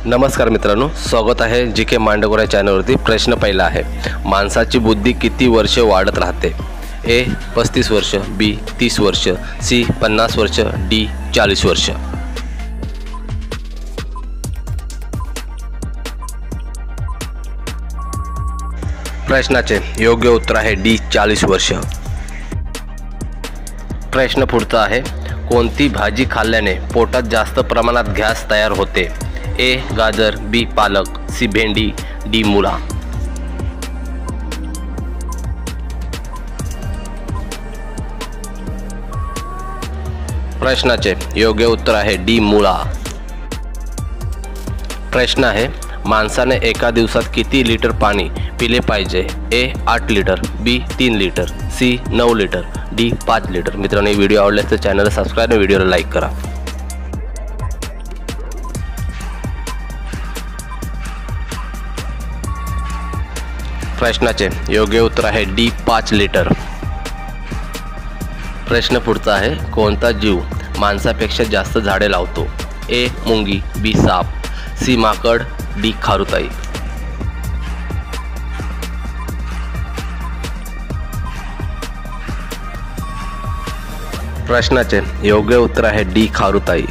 नमस्कार मित्रांनो, स्वागत आहे जी के मांडगोरा चॅनलवरती। प्रश्न पहिला आहे, माणसाची बुद्धी किती वर्ष वाढत राहते? ए 35 वर्ष, बी 30 वर्ष, सी 50 वर्ष, डी 40 वर्ष। प्रश्नाचे योग्य उत्तर आहे डी 40 वर्ष। प्रश्न पुढचा आहे, कोणती भाजी खाल्ल्याने पोटात जास्त प्रमाणात गॅस तयार होते? ए गाजर, बी पालक, सी भेंडी, डी मुळा। प्रश्नाचे योग्य उत्तर आहे डी मुळा। प्रश्न आहे, माणसाने एका दिवसात किती लिटर पाणी पिले पाहिजे? ए 8 लिटर, बी 3 लिटर, सी 9 लिटर, डी 5 लिटर। मित्रांनो, व्हिडिओ आवडल्यास तर चॅनलला सबस्क्राईब आणि व्हिडिओला लाईक करा। प्रश्नाचे योग्य उत्तर आहे डी 5 लिटर। प्रश्न पुढचा आहे, कोणता जीव माणसापेक्षा जास्त झाडे लावतो? ए मुंगी, बी साप, सी माकड, डी खारुताई। प्रश्नाचे योग्य उत्तर आहे डी खारुताई।